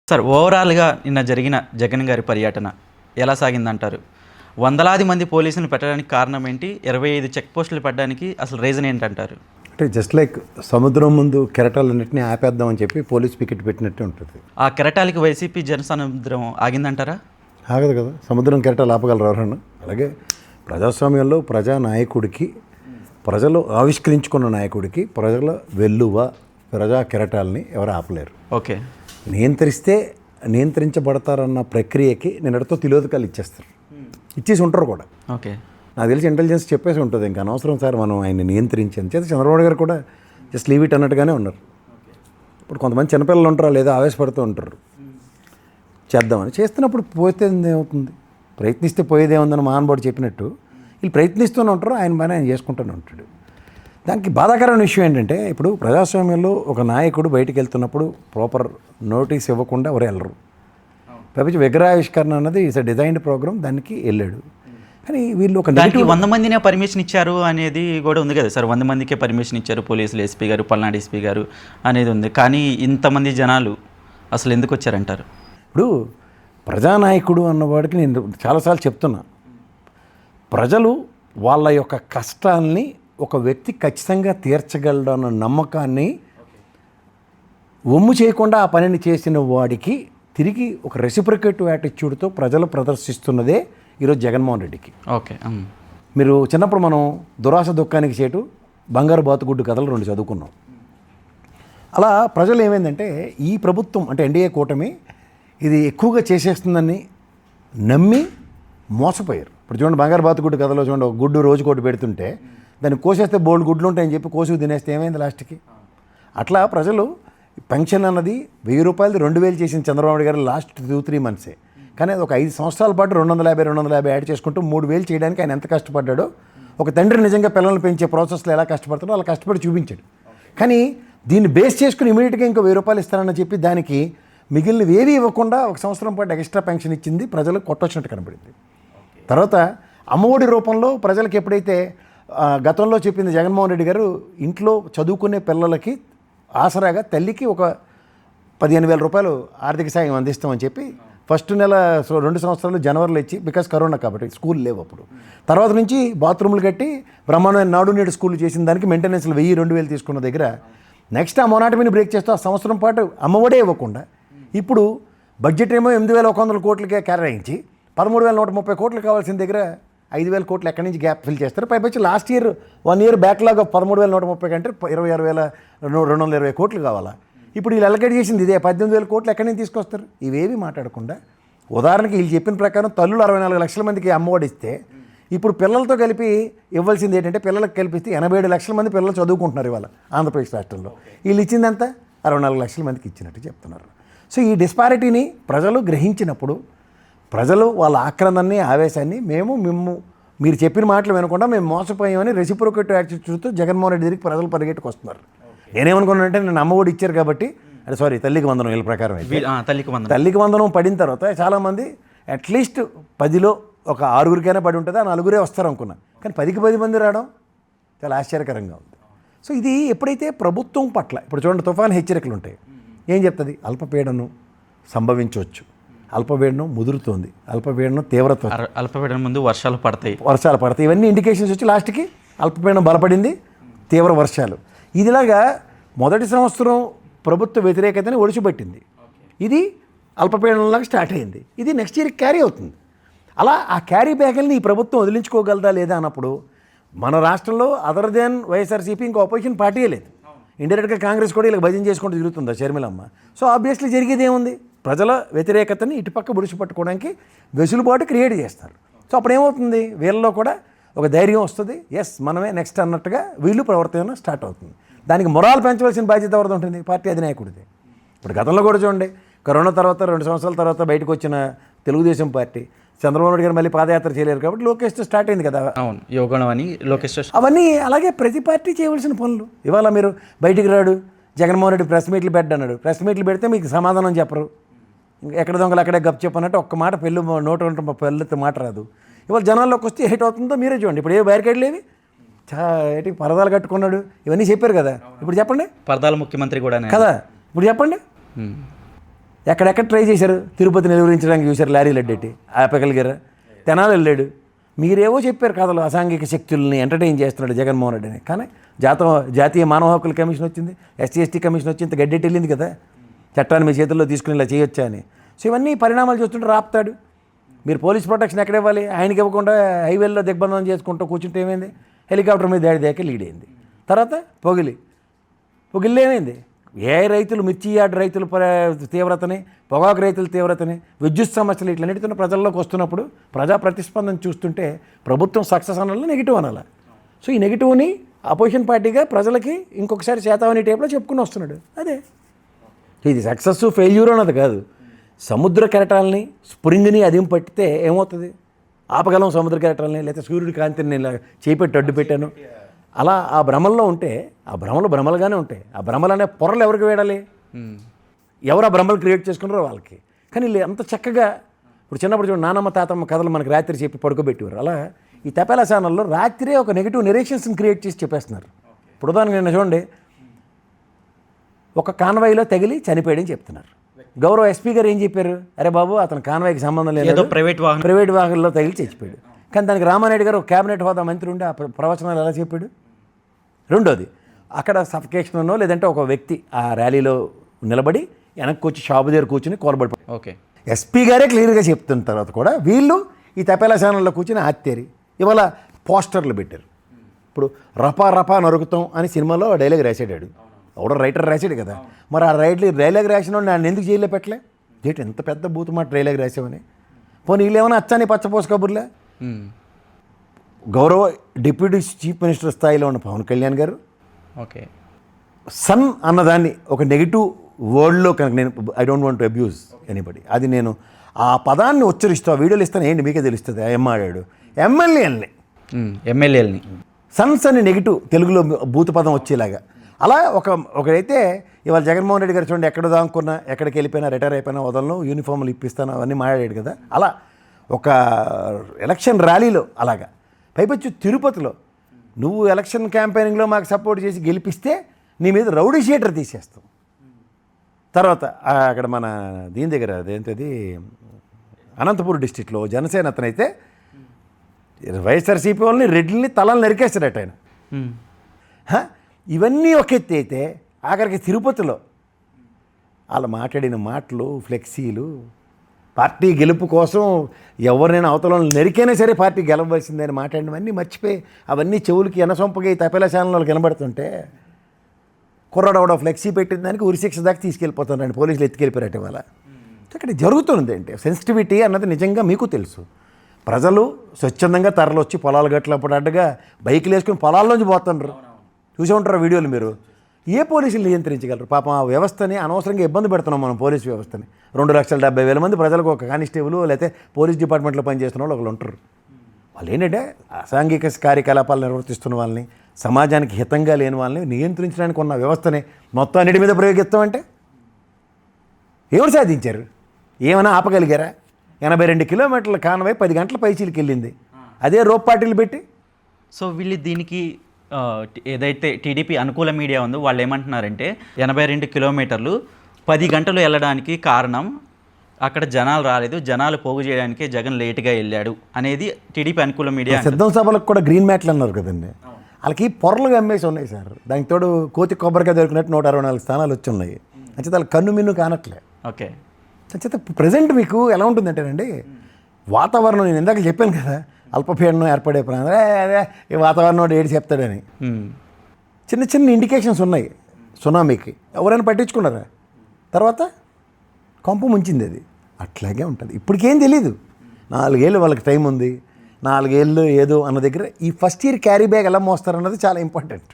Sir, ఓవరాల్గా నిన్న జరిగిన జగన్ గారి పర్యటన ఎలా సాగిందంటారు? వందలాది మంది పోలీసులను పెట్టడానికి కారణం ఏంటి? 25 చెక్ పోస్టులు పెట్టడానికి అసలు రీజన్ ఏంటంటారు? అంటే జస్ట్ లైక్ సముద్రం ముందు కెరటాలన్నింటినీ ఆపేద్దామని చెప్పి పోలీస్ పికెట్ పెట్టినట్టే ఉంటుంది. ఆ కెరటాలకి వైసీపీ జనసముద్రం ఆగిందంటారా? ఆగదు కదా, సముద్రం కెరటాలు ఆపగలరు ఎవరన్నా? అలాగే ప్రజాస్వామ్యంలో ప్రజానాయకుడికి, ప్రజలు ఆవిష్కరించుకున్న నాయకుడికి ప్రజల వెల్లువ, ప్రజా కెరటాలని ఎవరు ఆపలేరు. ఓకే, నియంత్రించబడతారన్న ప్రక్రియకి నిన్నటితో తిలోదకాలు ఇచ్చేసి ఉంటారు కూడా. ఓకే, నాకు తెలిసి ఇంటెలిజెన్స్ చెప్పేసి ఉంటుంది, ఇంకా అనవసరం సార్ మనం ఆయన్ని నియంత్రించాను చేత. చంద్రబాబు గారు కూడా జస్ట్ లీవ్ ఇట్ అన్నట్టుగానే ఉన్నారు. ఇప్పుడు కొంతమంది చిన్నపిల్లలు ఉంటారు, లేదా ఆవేశపడుతూ ఉంటారు చేద్దామని. చేస్తున్నప్పుడు పోతే ఏమవుతుంది? ప్రయత్నిస్తే పోయేదేముందని మహానుభావుడు చెప్పినట్టు వీళ్ళు ప్రయత్నిస్తూనే ఉంటారు, ఆయన పని ఆయన చేసుకుంటూనే ఉంటాడు. దానికి బాధాకరమైన విషయం ఏంటంటే, ఇప్పుడు ప్రజాస్వామ్యంలో ఒక నాయకుడు బయటికి వెళ్తున్నప్పుడు ప్రాపర్ నోటీస్ ఇవ్వకుండా ఎవరు వెళ్ళరు. ప్రపంచ విగ్రహావిష్కరణ అన్నది ఇట్స్ డిజైన్డ్ ప్రోగ్రామ్, దానికి వెళ్ళాడు. కానీ వీళ్ళు ఒక దానికి 100 మందినే పర్మిషన్ ఇచ్చారు అనేది కూడా ఉంది కదా సార్. 100 మందికే పర్మిషన్ ఇచ్చారు పోలీసులు, ఎస్పీ గారు, పల్నాడు ఎస్పీ గారు అనేది ఉంది. కానీ ఇంతమంది జనాలు అసలు ఎందుకు వచ్చారంటారు? ఇప్పుడు ప్రజానాయకుడు అన్నవాడికి నేను చాలాసార్లు చెప్తున్నా, ప్రజలు వాళ్ళ యొక్క కష్టాల్ని ఒక వ్యక్తి ఖచ్చితంగా తీర్చగలడు అన్న నమ్మకాన్ని ఒమ్ము చేయకుండా ఆ పనిని చేసిన వాడికి తిరిగి ఒక రెసిప్రికేటివ్ యాటిట్యూడ్తో ప్రజలు ప్రదర్శిస్తున్నదే ఈరోజు జగన్మోహన్ రెడ్డికి. ఓకే, మీరు చిన్నప్పుడు మనం దురాశ దుఃఖానికి చేటు, బంగారు బాతుగుడ్డు కథలు 2 చదువుకున్నాం. అలా ప్రజలు ఏమైందంటే, ఈ ప్రభుత్వం అంటే ఎన్డీఏ కూటమి ఇది ఎక్కువగా చేసేస్తుందని నమ్మి మోసపోయారు. ఇప్పుడు చూడండి, బంగారు బాతుగుడ్డు కథలో చూడండి, ఒక గుడ్డు రోజుకోటి పెడుతుంటే దాన్ని కోసేస్తే బోల్డ్ గుడ్లు ఉంటాయని చెప్పి కోసుకు తినేస్తే ఏమైంది లాస్ట్కి? అట్లా ప్రజలు పెన్షన్ అన్నది 1000 రూపాయలు 2000 చేసిన చంద్రబాబు గారు లాస్ట్ 2-3 మంత్సే. కానీ అది ఒక 5 సంవత్సరాల పాటు 250 యాడ్ చేసుకుంటూ 3000 చేయడానికి ఆయన ఎంత కష్టపడ్డాడో, ఒక తండ్రి నిజంగా పిల్లల్ని పెంచే ప్రాసెస్లో ఎలా కష్టపడతాడో అలా కష్టపడి చూపించాడు. కానీ దీన్ని బేస్ చేసుకుని ఇమీడియట్గా ఇంకో 1000 రూపాయలు ఇస్తానని చెప్పి దానికి మిగిలినవి ఏవి ఇవ్వకుండా 1 సంవత్సరం పాటు ఎక్స్ట్రా పెన్షన్ ఇచ్చింది, ప్రజలకు కొట్టొచ్చినట్టు కనబడింది. తర్వాత అమ్మఒడి రూపంలో ప్రజలకు ఎప్పుడైతే గతంలో చెప్పింది జగన్మోహన్ రెడ్డి గారు, ఇంట్లో చదువుకునే పిల్లలకి ఆసరాగా తల్లికి ఒక 15,000 రూపాయలు ఆర్థిక సాయం అందిస్తామని చెప్పి ఫస్ట్ నెల 2 సంవత్సరాలు జనవరిలో ఇచ్చి, బికాస్ కరోనా కాబట్టి స్కూల్ లేవు అప్పుడు. తర్వాత నుంచి బాత్రూములు కట్టి బ్రహ్మాండమైన నాడు నేడు స్కూల్ చేసిన దానికి మెయింటెనెన్స్లు 1000-2000 తీసుకున్న దగ్గర నెక్స్ట్ ఆ మొనాటమీని బ్రేక్ చేస్తూ ఆ సంవత్సరం పాటు అమ్మఒడే ఇవ్వకుండా ఇప్పుడు బడ్జెట్ ఏమో 8,100 కోట్లకే కేటాయించి 13,130 కోట్లు కావాల్సిన దగ్గర 5,000 కోట్లు ఎక్కడి నుంచి గ్యాప్ ఫిల్ చేస్తారు. పైపచ్చి లాస్ట్ ఇయర్ 1 ఇయర్ బ్యాక్లాగ్ 13,130 కంటే 26,220 కోట్లు కావాలా? ఇప్పుడు వీళ్ళు అలకేట్ చేసింది ఇదే 18,000 కోట్లు ఎక్కడి నుంచి తీసుకొస్తారు? ఇవేవి మాట్లాడకుండా, ఉదాహరణకి వీళ్ళు చెప్పిన ప్రకారం తల్లులు 64 లక్షల మందికి అమ్మఒడి ఇస్తే, ఇప్పుడు పిల్లలతో కలిపి ఇవ్వాల్సింది ఏంటంటే, పిల్లలకు కల్పిస్తే 87 లక్షల మంది పిల్లలు చదువుకుంటున్నారు ఇవాళ ఆంధ్రప్రదేశ్ రాష్ట్రంలో. వీళ్ళు ఇచ్చిందంతా 64 లక్షల మందికి ఇచ్చినట్టు చెప్తున్నారు. సో ఈ డిస్పారిటీని ప్రజలు గ్రహించినప్పుడు, ప్రజలు వాళ్ళ ఆక్రందాన్ని, ఆవేశాన్ని మీరు చెప్పిన మాటలు వినకుండా మేము మోసపోయామని రెసిప్రోకేటివ్ యాటిట్యూడ్తో జగన్మోహన్ రెడ్డి దగ్గరికి ప్రజలు పరిగెట్టుకు వస్తున్నారు. నేనేమనుకున్నానంటే, నేను అమ్మఒడి ఇచ్చారు కాబట్టి, అంటే సారీ తల్లికి వందనం వీళ్ళ ప్రకారం అయితే తల్లికి వందనం పడిన తర్వాత చాలామంది అట్లీస్ట్ 10లో ఒక 6గురికైనా పడి ఉంటుంది, ఆ 4గురే వస్తారు అనుకున్నా. కానీ 10కి 10 మంది రావడం చాలా ఆశ్చర్యకరంగా ఉంది. సో ఇది ఎప్పుడైతే ప్రభుత్వం పట్ల, ఇప్పుడు చూడండి తుఫాను హెచ్చరికలు ఉంటాయి, ఏం చెప్తుంది? అల్పపీడనం సంభవించవచ్చు, అల్పపీడనం ముదురుతోంది, అల్పపీడనం తీవ్రత, అల్పపీడనం ముందు వర్షాలు పడతాయి, ఇవన్నీ ఇండికేషన్స్ వచ్చి లాస్ట్కి అల్పపీడనం బలపడింది, తీవ్ర వర్షాలు. ఇదిలాగా మొదటి సంవత్సరం ప్రభుత్వ వ్యతిరేకతని ఒడిచిపెట్టింది, ఇది అల్పపీడనంలాగా స్టార్ట్ అయింది, ఇది నెక్స్ట్ ఇయర్కి క్యారీ అవుతుంది. అలా ఆ క్యారీ బ్యాగుల్ని ఈ ప్రభుత్వం వదిలించుకోగలదా లేదా అన్నప్పుడు, మన రాష్ట్రంలో అదర్ దెన్ వైఎస్ఆర్సీపీ ఇంకో అపోజిషన్ పార్టీయే లేదు. ఇండైరెక్ట్గా కాంగ్రెస్ కూడా ఇలా భజన చేసుకుంటూ తిరుగుతుందా షర్మిలమ్మ? సో ఆబ్వియస్లీ జరిగేది ఏముంది? ప్రజల వ్యతిరేకతని ఇటుపక్క బుడిచిపట్టుకోవడానికి వెసులుబాటు క్రియేట్ చేస్తారు. సో అప్పుడు ఏమవుతుంది? వీళ్ళలో కూడా ఒక ధైర్యం వస్తుంది, ఎస్ మనమే నెక్స్ట్ అన్నట్టుగా వీళ్ళు ప్రవర్తన స్టార్ట్ అవుతుంది. దానికి మొరాల్ పెంచవలసిన బాధ్యత ఎవరిది ఉంటుంది? పార్టీ అధినాయకుడిది. ఇప్పుడు గతంలో కూడా చూడండి, కరోనా తర్వాత 2 సంవత్సరాల తర్వాత బయటకు వచ్చిన తెలుగుదేశం పార్టీ, చంద్రబాబు నాయుడు గారు మళ్ళీ పాదయాత్ర చేయలేరు కాబట్టి లోకేష్తో స్టార్ట్ అయింది కదా. అవును, యోగం అని లోకేష్. అవన్నీ అలాగే ప్రతి పార్టీ చేయవలసిన పనులు. ఇవాళ మీరు బయటికి రాడు, జగన్మోహన్ రెడ్డి ప్రెస్ మీట్లు పెట్టన్నాడు, ప్రెస్ మీట్లు పెడితే మీకు సమాధానం చెప్పరు, ఎక్కడ దొంగలు అక్కడే గప్ చెప్పన్నట్టు ఒక్క మాట పెళ్ళితో మాట రాదు. ఇవాళ జనాల్లోకి వస్తే హేట్ అవుతుందో మీరే చూడండి. ఇప్పుడు ఏ బ్యారికేడ్లు ఏవి, పరదాలు కట్టుకున్నాడు, ఇవన్నీ చెప్పారు కదా. ఇప్పుడు చెప్పండి, పరదాల ముఖ్యమంత్రి కూడా కదా. ఇప్పుడు చెప్పండి, ఎక్కడెక్కడ ట్రై చేశారు? తిరుపతిని నిలువరించడానికి చూశారు, లారీలు అడ్డేటి ఆపగలిగారా? తెనాలి వెళ్ళాడు. మీరేవో చెప్పారు కథలు, అసాంఘిక శక్తుల్ని ఎంటర్టైన్ చేస్తున్నాడు జగన్మోహన్ రెడ్డిని. కానీ జాతీయ మానవ హక్కుల కమిషన్ వచ్చింది, ఎస్సీ ఎస్టీ కమిషన్ వచ్చి ఇంత గడ్డెట్టి వెళ్ళింది కదా, చట్టాన్ని మీ చేతుల్లో తీసుకుని ఇలా చేయొచ్చా అని. సో ఇవన్నీ పరిణామాలు చూస్తుంటే రాపుతాడు. మీరు పోలీస్ ప్రొటెక్షన్ ఎక్కడ ఇవ్వాలి? ఆయనకి ఇవ్వకుండా హైవేల్లో దిగ్బంధనం చేసుకుంటూ కూర్చుంటే ఏమైంది? హెలికాప్టర్ మీద దాకా లీడ్ అయింది. తర్వాత పొగిల్లు ఏమైంది? ఏ రైతులు, మిర్చి యార్డ్ రైతుల తీవ్రతని, పొగాకు రైతుల తీవ్రతని, విద్యుత్ సమస్యలు ఇట్లన్నిటితో ప్రజల్లోకి వస్తున్నప్పుడు ప్రజా ప్రతిస్పందన చూస్తుంటే ప్రభుత్వం సక్సెస్ అనాలా, నెగిటివ్ అనాలా? సో ఈ నెగిటివ్ని అపోజిషన్ పార్టీగా ప్రజలకి ఇంకొకసారి శాతవాణి టైప్లో చెప్పుకుని వస్తున్నాడు. అదే ఇది సక్సెస్ ఫెయిల్యూర్ అన్నది కాదు. సముద్ర కెరటాలని, స్ప్రింగ్ని అదిం పట్టితే ఏమవుతుంది? ఆపగలం సముద్ర కెరటాలని, లేకపోతే సూర్యుడి కాంతిని ఇలా చేపెట్టి అడ్డు పెట్టాను. అలా ఆ భ్రమల్లో ఉంటే ఆ భ్రమలు భ్రమలుగానే ఉంటాయి. ఆ భ్రమలు అనే పొరలు ఎవరికి వేయాలి? ఎవరు ఆ భ్రమలు క్రియేట్ చేసుకున్నారో వాళ్ళకి. కానీ వీళ్ళు అంత చక్కగా ఇప్పుడు చిన్నప్పుడు చూడండి, నానమ్మ తాతమ్మ కథలు మనకు రాత్రి చెప్పి పడుకోబెట్టేవారు. అలా ఈ తపేలా ఛానల్లో రాత్రే ఒక నెగిటివ్ నెరేషన్స్ని క్రియేట్ చేసి చెప్పేస్తున్నారు. ఇప్పుడు ఉదాహరణకు నిన్న చూడండి, ఒక కాన్వాయ్లో తగిలి చనిపోయాడని చెప్తున్నారు. గౌరవ ఎస్పీ గారు ఏం చెప్పారు? అరే బాబు, అతను కాన్వాయ్కి సంబంధం లేదు, ప్రైవేట్ వాహనంలో తగిలి చచ్చిపోయాడు. కానీ దానికి రామానాయుడు గారు క్యాబినెట్ హోదా మంత్రి ఉండి ఆ ప్రవచనాలు ఎలా చెప్పాడు? రెండోది, అక్కడ సఫికేషన్ ఉన్నో లేదంటే ఒక వ్యక్తి ఆ ర్యాలీలో నిలబడి వెనక్కి వచ్చి షాపు దగ్గర కూర్చుని కోలబడి. ఓకే, ఎస్పీ గారే క్లియర్గా చెప్తున్న తర్వాత కూడా వీళ్ళు ఈ తపేలా ఛానల్లో కూర్చుని ఆత్తేరి ఇవాళ పోస్టర్లు పెట్టారు. ఇప్పుడు రపా రపా నరుకుతాం అని సినిమాలో డైలాగ్ రాసాడాడు, ఎవడో రైటర్ రాసాడు కదా. మరి ఆ డైలాగ్ రాసిన నన్ను ఎందుకు జైల్లో పెట్టలే? ఏంటి ఎంత పెద్ద బూతుమాట డైలాగ్ రాసామని? పోనీ వీళ్ళేమైనా అచ్చాని పచ్చపోసు కబుర్లే? గౌరవ డిప్యూటీ చీఫ్ మినిస్టర్ స్థాయిలో ఉన్న పవన్ కళ్యాణ్ గారు ఓకే సన్ అన్నదాన్ని ఒక నెగిటివ్ వర్డ్లో కనుక నేను I don't want to abuse anybody, అది నేను ఆ పదాన్ని ఉచ్చరిస్తూ ఆ వీడియోలు ఇస్తాను, ఏంటి మీకే తెలుస్తుంది. ఆడాడు ఎమ్మెల్యేలని సన్స్ అని నెగిటివ్ తెలుగులో భూత పదం వచ్చేలాగా. అలా ఒకడైతే ఇవాళ జగన్మోహన్ రెడ్డి గారు చూడండి, ఎక్కడ దాక్కున్నా, ఎక్కడికి వెళ్ళిపోయినా, రిటైర్ అయిపోయినా వదలను, యూనిఫామ్లు ఇప్పిస్తాను అవన్నీ మాట్లాడాడు కదా. అలా ఒక ఎలక్షన్ ర్యాలీలో అలాగా. పైపచ్చు తిరుపతిలో నువ్వు ఎలక్షన్ క్యాంపెయినింగ్లో మాకు సపోర్ట్ చేసి గెలిపిస్తే నీ మీద రౌడీ షీటర్ తీసేస్తాం. తర్వాత అక్కడ మన దీని దగ్గర అదేంటది అనంతపురం డిస్టిక్లో జనసేన అతనైతే వైఎస్ఆర్సీపీ వాళ్ళని రెడ్లని తలలు నరికేస్తాడట ఆయన. ఇవన్నీ ఒక ఎత్తి అయితే ఆఖరికి తిరుపతిలో వాళ్ళు మాట్లాడిన మాటలు, ఫ్లెక్సీలు, పార్టీ గెలుపు కోసం ఎవరినైనా అవతల నరికైనా సరే పార్టీ గెలవలసిందని మాట్లాడినవన్నీ మర్చిపోయి అవన్నీ చెవులకి ఎనసొంపగా ఈ తపేలా ఛానల్లో కనబడుతుంటే కుర్రాడవడ ఫ్లెక్సీ పెట్టిన దానికి ఉరిశిక్ష దాకా తీసుకెళ్ళిపోతున్నారండి, పోలీసులు ఎత్తుకెళ్ళిపోయారట ఇవాళ. అక్కడ జరుగుతుంది అంటే సెన్సిటివిటీ అన్నది నిజంగా మీకు తెలుసు. ప్రజలు స్వచ్ఛందంగా తరలొచ్చి పొలాల గట్ల పడ్డగా బైకులు వేసుకుని పొలాల్లోంచి పోతున్నారు, చూసి ఉంటారు వీడియోలు మీరు. ఏ పోలీసులు నియంత్రించగలరు? పాపం ఆ వ్యవస్థని అనవసరంగా ఇబ్బంది పెడుతున్నాం మనం, పోలీసు వ్యవస్థని. 2,70,000 మంది ప్రజలకు ఒక కానిస్టేబుల్ లేకపోతే పోలీస్ డిపార్ట్మెంట్లో పనిచేస్తున్న వాళ్ళు ఒకళ్ళు ఉంటారు. వాళ్ళు ఏంటంటే అసాంఘిక కార్యకలాపాలు నిర్వర్తిస్తున్న వాళ్ళని, సమాజానికి హితంగా లేని వాళ్ళని నియంత్రించడానికి ఉన్న వ్యవస్థని మొత్తం అన్నిటి మీద ప్రయోగిస్తామంటే ఎవరు సాధించారు? ఏమైనా ఆపగలిగారా? 82 కిలోమీటర్ల కాన్వాయ్ 10 గంటల పైచీలకి వెళ్ళింది, అదే రోప్ పార్టీలు పెట్టి. సో వీళ్ళు దీనికి ఏదైతే టీడీపీ అనుకూల మీడియా ఉందో వాళ్ళు ఏమంటున్నారంటే 82 కిలోమీటర్లు 10 గంటలు వెళ్ళడానికి కారణం అక్కడ జనాలు రాలేదు, జనాలు పోగు చేయడానికి జగన్ లేట్గా వెళ్ళాడు అనేది టీడీపీ అనుకూల మీడియా. సిద్ధం సభలకు కూడా గ్రీన్ మ్యాట్లు అన్నారు కదండి, వాళ్ళకి పొరలుగా అమ్మేసి ఉన్నాయి సార్. దానికి తోడు కోతి కొబ్బరికాయ దొరికినట్టు 164 స్థానాలు వచ్చి ఉన్నాయి. అంచేత వాళ్ళు కన్ను మిన్ను కానట్లే. ఓకే, అంచేత ప్రజెంట్ మీకు ఎలా ఉంటుందంటేనండి, వాతావరణం నేను ఇందాక చెప్పాను కదా, అల్పపీడనం ఏర్పడే ప్రాంతం, అదే ఈ వాతావరణం ఏడు చెప్తాడని చిన్న చిన్న ఇండికేషన్స్ ఉన్నాయి సునామీకి. ఎవరైనా పట్టించుకున్నారా? తర్వాత కొంప ముంచింది అది. అట్లాగే ఉంటుంది. ఇప్పటికేం తెలీదు, 4 ఏళ్ళు వాళ్ళకి టైం ఉంది. 4 ఏళ్ళు ఏదో అన్న దగ్గర ఈ ఫస్ట్ ఇయర్ క్యారీ బ్యాగ్ ఎలా మోస్తారన్నది చాలా ఇంపార్టెంట్.